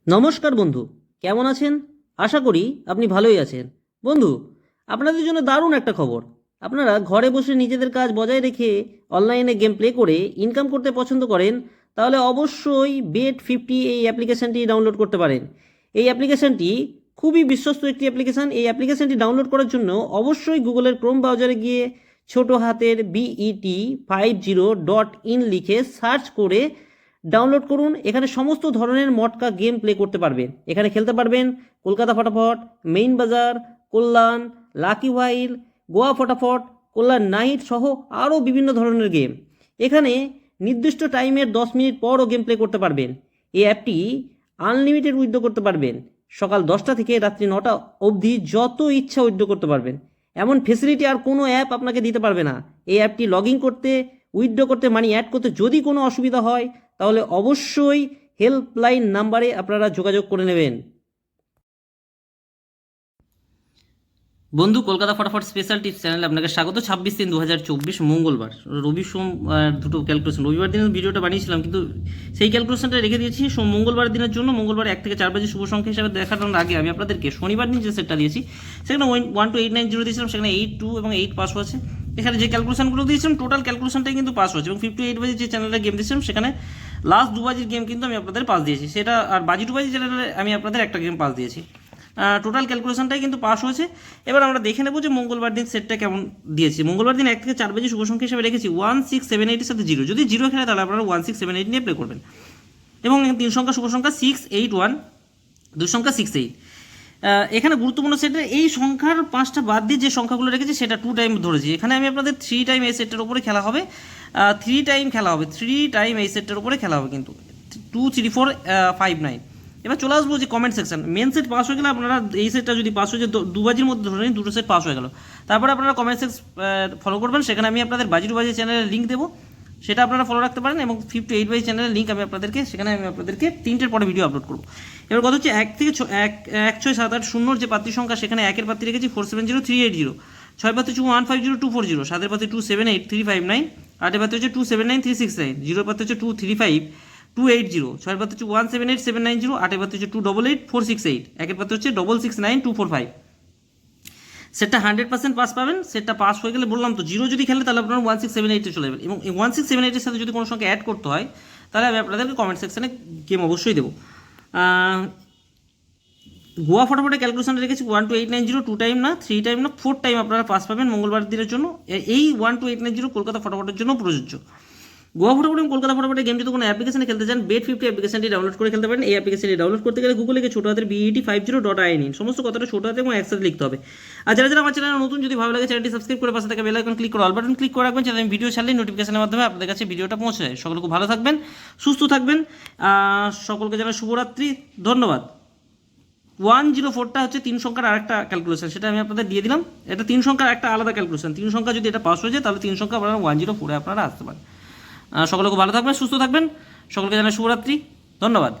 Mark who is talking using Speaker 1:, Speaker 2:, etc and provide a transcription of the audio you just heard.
Speaker 1: নমস্কার বন্ধু, কেমন আছেন? আশা করি আপনি ভালোই আছেন। বন্ধু, আপনাদের জন্য দারুণ একটা খবর। আপনারা ঘরে বসে নিজেদের কাজ বজায় রেখে অনলাইনে গেম প্লে করে ইনকাম করতে পছন্দ করেন, তাহলে অবশ্যই Bet50 এই অ্যাপ্লিকেশনটি ডাউনলোড করতে পারেন। এই অ্যাপ্লিকেশনটি খুবই বিশ্বস্ত একটি অ্যাপ্লিকেশন। এই অ্যাপ্লিকেশনটি ডাউনলোড করার জন্য অবশ্যই গুগলের ক্রোম ব্রাউজারে গিয়ে ছোট হাতের BET50.in লিখে সার্চ করে ডাউনলোড করুন। এখানে সমস্ত ধরনের মটকা গেম প্লে করতে পারবেন। এখানে খেলতে পারবেন কলকাতা ফটাফট, মেইন বাজার, কল্যাণ, লাকি ওয়াইল, গোয়া ফটাফট, কল্যাণ নাইট সহ আরও বিভিন্ন ধরনের গেম। এখানে নির্দিষ্ট টাইমের 10 মিনিট পরও গেম প্লে করতে পারবেন। এই অ্যাপটি আনলিমিটেড উইথড্র করতে পারবেন। সকাল 10টা থেকে রাত্রি 9টা অবধি যত ইচ্ছা উইথড্র করতে পারবেন। এমন ফেসিলিটি আর কোনো অ্যাপ আপনাকে দিতে পারবে না। এই অ্যাপটি লগ ইন করতে, উইথড্র করতে, মানি অ্যাড করতে যদি কোনো অসুবিধা হয় তাহলে অবশ্যই হেল্পলাইন নাম্বারে আপনারা যোগাযোগ করে নেবেন। বন্ধু, কলকাতা ফটাফট স্পেশাল টিপস চ্যানেলে আপনাকে স্বাগত। 26/3/2024 মঙ্গলবার, রবি সোম দুটো ক্যালকুলেশন। রবিবার দিনের ভিডিওটা বানিয়েছিলাম কিন্তু সেই ক্যালকুলেশনটা রেখে দিয়েছি মঙ্গলবার দিনের জন্য। মঙ্গলবার 1 থেকে 4 বাজে শুভ সংখ্যা হিসাবে দেখানোর আগে আমি আপনাদেরকে শনিবার দিন যে সেটটা দিয়েছি সেখানে 1 to 8 9 0 দিয়েছিলাম, সেখানে 8 2 এবং 8 পাস হয়েছে। এখানে যে ক্যালকুলেশনগুলো দিয়েছিলাম টোটাল ক্যালকুলেশনটাই কিন্তু পাস হয়েছে। এবং 58 বাজে যে চ্যানেলে গেম দিয়েছিলাম সেখানে লাস্ট 2 বাজির গেম কিন্তু আমি আপনাদের পাস দিয়েছি সেটা, আর বাজি 2 বাজি চ্যানেলে আমি আপনাদের একটা গেম পাস দিয়েছি। টোটাল ক্যালকুলেশনটাই কিন্তু পাস হয়েছে। এবার আমরা দেখে নেবো যে মঙ্গলবার দিন সেটটা কেমন দিয়েছি। মঙ্গলবার দিন 1 থেকে 4 বাজে শুভ সংখ্যা হিসেবে রেখেছি 1678 এর সাথে 0। যদি 0 খেলে তাহলে আপনারা 1678 নিয়ে প্লে করবেন। এবং 3 সংখ্যা শুভ সংখ্যা 681, 2 সংখ্যা 68। এখানে গুরুত্বপূর্ণ সেটের এই সংখ্যার 5টা বাদ দিয়ে যে সংখ্যাগুলো রেখেছি সেটা 2 টাইম ধরেছি। এখানে আমি আপনাদের 3 টাইম এই সেটটার উপরে খেলা হবে, 3 টাইম খেলা হবে, 3 টাইম এই সেটটার উপরে খেলা হবে কিন্তু 2 3 4 5 9। এবার চলে আসবো যে comment section. Main set pass হয়ে গেলে আপনারা এই সেটটা যদি পাস হয়ে যায় 2 বাজির মধ্যে ধরে নিন 2টো সেট পাস হয়ে গেল, তারপরে আপনারা কমেন্ট সেকশন ফলো করবেন। সেখানে আমি আপনাদের বাজি 2 বাজি চ্যানেলের লিঙ্ক দেবো, সেটা আপনারা ফলো রাখতে পারেন। এবং 58 বাজি চ্যানেলের লিঙ্ক আমি আপনাদেরকে 3টের পরে ভিডিও আপলোড করবো। এবার কথা হচ্ছে 1 থেকে 1 6 7 8 0 যে পাত্রী সংখ্যা সেখানে 1 এর পাত্রী রেখেছি 470380, 6 পাত্রী 150240, 7 এর পাত্রী 278359, 8 এর পাত্রী হচ্ছে 279369, 0 এর পাত্রী হচ্ছে 235280, 6 এর পাত্রী হচ্ছে 178790, 8 এর পাত্রী হচ্ছে 288468, 1 এর পাত্রী হচ্ছে 669245। সেটটা 100% পাস পাবেন। সেটটা পাস হয়ে গেলে বললাম তো 0 যদি খেলে তাহলে আপনারা 1678 চলে যাবেন। এবং এই 1678 এর সাথে যদি কোনো সংখ্যা অ্যাড করতে হয় তাহলে আমি আপনাদেরকে কমেন্ট সেকশনে গেম অবশ্যই দেবো। গোয়া ফটাফটে ক্যালকুলেশন রেখেছি 1 to 8 9 0, 2 টাইম না, 3 টাইম না, 4 টাইম আপনারা পাস পাবেন মঙ্গলবার দিনের জন্য। এই 1 to 8 9 0 কলকাতা ফটাফটের জন্য প্রযোজ্য। গোয়া ফটাফট এবং কলকাতা ফটাফটের গেম যদি কোনো অ্যাপ্লিকেশনে খেলতে চান Bet50 অ্যাপ্লিকেশনটি ডাউনলোড করে খেলতে পারেন। এই অ্যাপ্লিকেশনটি ডাউনলোড করতে গেলে গুগলে ছোটো হাতের BET50.in সমস্ত কথাটা ছোটো হাতে এবং একসাথে লিখতে হবে। আর যারা যারা আমার চ্যানেল নতুন, যদি ভালো লাগে চ্যানেলটি সাবস্ক্রাইব করে পাশে থাকা বেল আইকন ক্লিক করে অল বাটন ক্লিক করে রাখবেন, যাতে আমি ভিডিও ছাড়লেই নোটিফিকেশনের মাধ্যমে আপনাদের কাছে ভিডিওটা পৌঁছে যায়। সকলে খুব ভালো থাকবেন, সুস্থ থাকবেন, সকলকে জানাই শুভরাত্রি, ধন্যবাদ। 104টা হচ্ছে 3 সংখ্যার আরেকটা ক্যালকুলেশন, সেটা আমি আপনাদের দিয়ে দিলাম। এটা 3 সংখ্যার একটা আলাদা ক্যালকুলেশন। 3 সংখ্যা যদি এটা পাস হয়ে যায় তাহলে 3 সংখ্যা আপনারা 104 আপনারা আসতে পারেন। সকলে খুব ভালো থাকবেন, সুস্থ থাকবেন, সকলকে জানাই শুভরাত্রি, ধন্যবাদ।